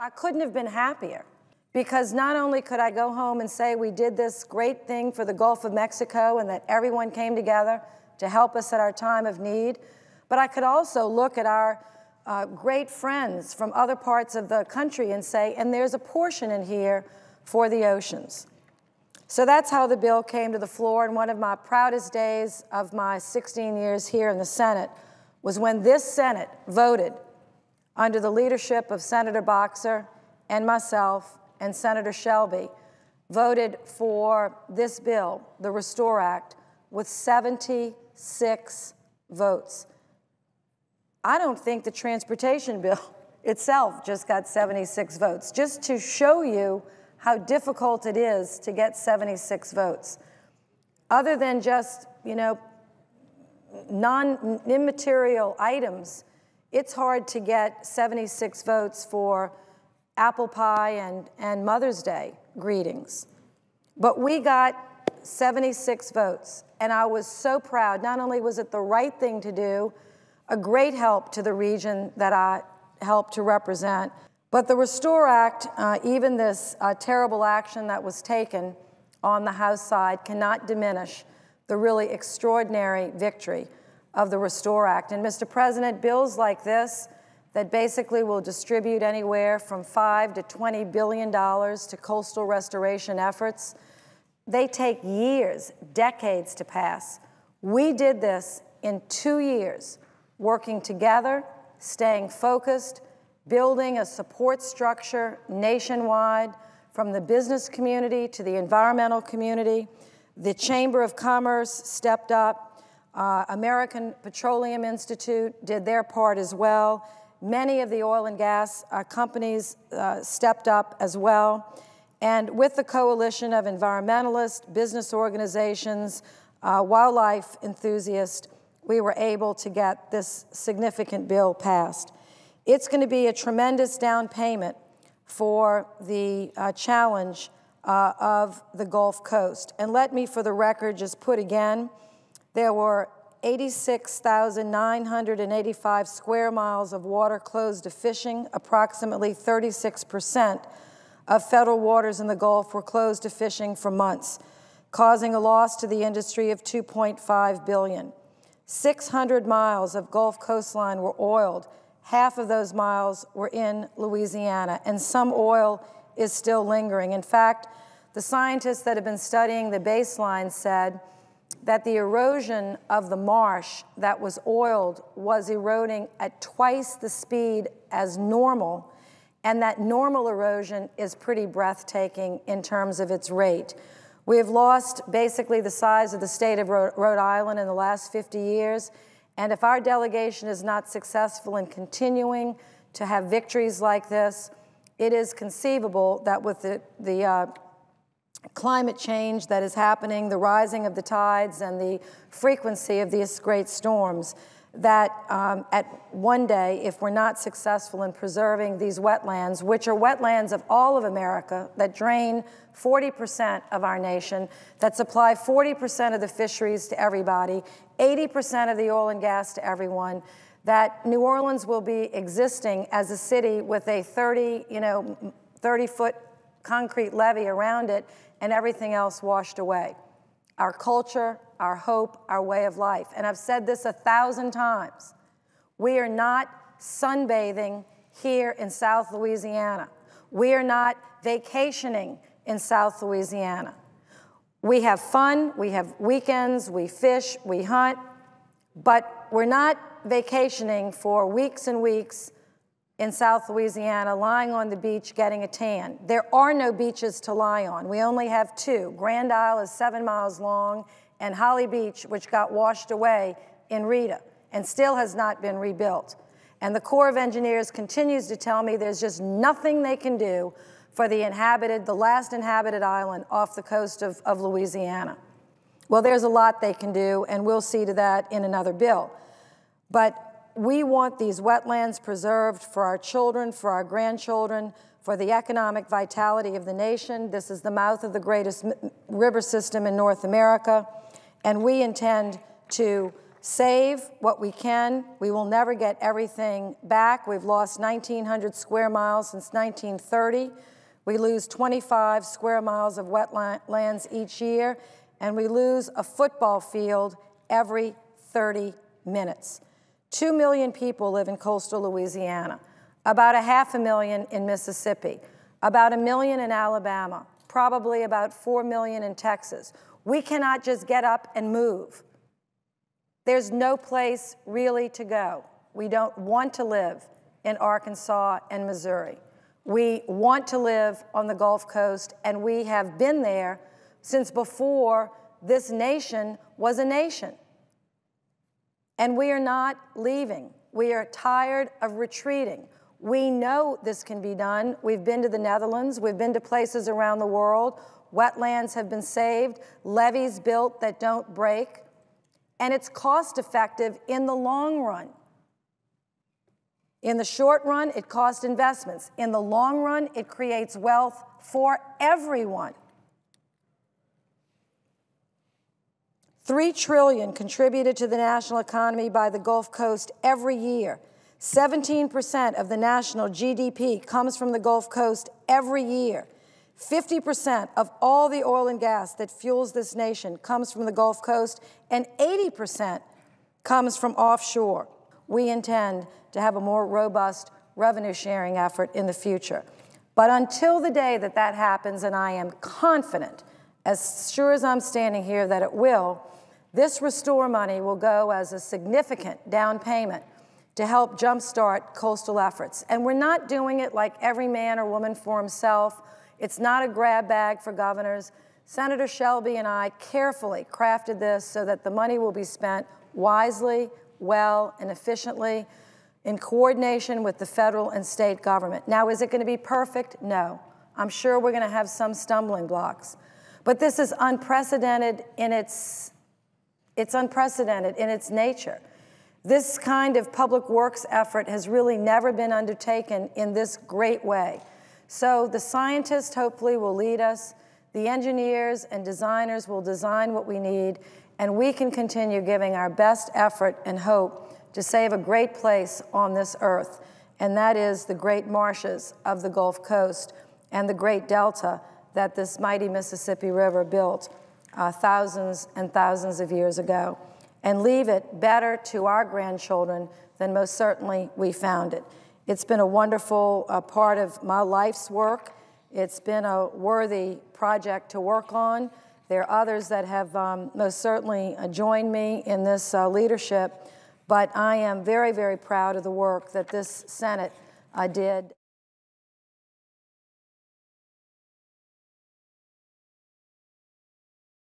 I couldn't have been happier, because not only could I go home and say we did this great thing for the Gulf of Mexico and that everyone came together to help us at our time of need, but I could also look at our great friends from other parts of the country and say, and there's a portion in here for the oceans. So that's how the bill came to the floor, and one of my proudest days of my 16 years here in the Senate was when this Senate voted under the leadership of Senator Boxer and myself and Senator Shelby, voted for this bill, the Restore Act, with 76 votes. I don't think the transportation bill itself just got 76 votes, just to show you how difficult it is to get 76 votes. Other than just, immaterial items, it's hard to get 76 votes for apple pie and Mother's Day greetings. But we got 76 votes, and I was so proud. Not only was it the right thing to do, a great help to the region that I helped to represent, but the Restore Act, even this terrible action that was taken on the House side, cannot diminish the really extraordinary victory of the Restore Act. And Mr. President, bills like this that basically will distribute anywhere from $5 to $20 billion to coastal restoration efforts, they take years, decades to pass. We did this in 2 years, working together, staying focused, building a support structure nationwide, from the business community to the environmental community. The Chamber of Commerce stepped up. American Petroleum Institute did their part as well. Many of the oil and gas companies stepped up as well. And with the coalition of environmentalists, business organizations, wildlife enthusiasts, we were able to get this significant bill passed. It's going to be a tremendous down payment for the challenge of the Gulf Coast. And let me, for the record, just put again, there were 86,985 square miles of water closed to fishing. Approximately 36% of federal waters in the Gulf were closed to fishing for months, causing a loss to the industry of $2.5 billion. 600 miles of Gulf coastline were oiled. Half of those miles were in Louisiana, and some oil is still lingering. In fact, the scientists that have been studying the baseline said that the erosion of the marsh that was oiled was eroding at twice the speed as normal, and that normal erosion is pretty breathtaking in terms of its rate. We have lost basically the size of the state of Rhode Island in the last 50 years, and if our delegation is not successful in continuing to have victories like this, it is conceivable that with the climate change that is happening, the rising of the tides and the frequency of these great storms, that at one day, if we're not successful in preserving these wetlands, which are wetlands of all of America, that drain 40% of our nation, that supply 40% of the fisheries to everybody, 80% of the oil and gas to everyone, that New Orleans will be existing as a city with a 30-foot concrete levee around it and everything else washed away. Our culture, our hope, our way of life. And I've said this 1,000 times. We are not sunbathing here in South Louisiana. We are not vacationing in South Louisiana. We have fun, we have weekends, we fish, we hunt, but we're not vacationing for weeks and weeks in South Louisiana, lying on the beach getting a tan. There are no beaches to lie on. We only have two. Grand Isle is 7 miles long, and Holly Beach, which got washed away in Rita and still has not been rebuilt. And the Corps of Engineers continues to tell me there's just nothing they can do for the last inhabited island off the coast of Louisiana. Well, there's a lot they can do, and we'll see to that in another bill. But we want these wetlands preserved for our children, for our grandchildren, for the economic vitality of the nation. This is the mouth of the greatest river system in North America, and we intend to save what we can. We will never get everything back. We've lost 1,900 square miles since 1930. We lose 25 square miles of wetlands each year, and we lose a football field every 30 minutes. 2 million people live in coastal Louisiana, about 500,000 in Mississippi, about 1 million in Alabama, probably about 4 million in Texas. We cannot just get up and move. There's no place really to go. We don't want to live in Arkansas and Missouri. We want to live on the Gulf Coast, and we have been there since before this nation was a nation. And we are not leaving. We are tired of retreating. We know this can be done. We've been to the Netherlands. We've been to places around the world. Wetlands have been saved, levees built that don't break, and it's cost effective in the long run. In the short run, it costs investments. In the long run, it creates wealth for everyone. $3 trillion contributed to the national economy by the Gulf Coast every year. 17% of the national GDP comes from the Gulf Coast every year. 50% of all the oil and gas that fuels this nation comes from the Gulf Coast, and 80% comes from offshore. We intend to have a more robust revenue-sharing effort in the future. But until the day that that happens, and I am confident, as sure as I'm standing here, that it will, this restore money will go as a significant down payment to help jumpstart coastal efforts. And we're not doing it like every man or woman for himself. It's not a grab bag for governors. Senator Shelby and I carefully crafted this so that the money will be spent wisely, well, and efficiently in coordination with the federal and state government. Now, is it going to be perfect? No. I'm sure we're going to have some stumbling blocks. But this is unprecedented in its nature. This kind of public works effort has really never been undertaken in this great way. So the scientists hopefully will lead us, the engineers and designers will design what we need, and we can continue giving our best effort and hope to save a great place on this earth, and that is the great marshes of the Gulf Coast and the great delta that this mighty Mississippi River built thousands and thousands of years ago, and leave it better to our grandchildren than most certainly we found it. It's been a wonderful part of my life's work. It's been a worthy project to work on. There are others that have most certainly joined me in this leadership, but I am very, very proud of the work that this Senate did.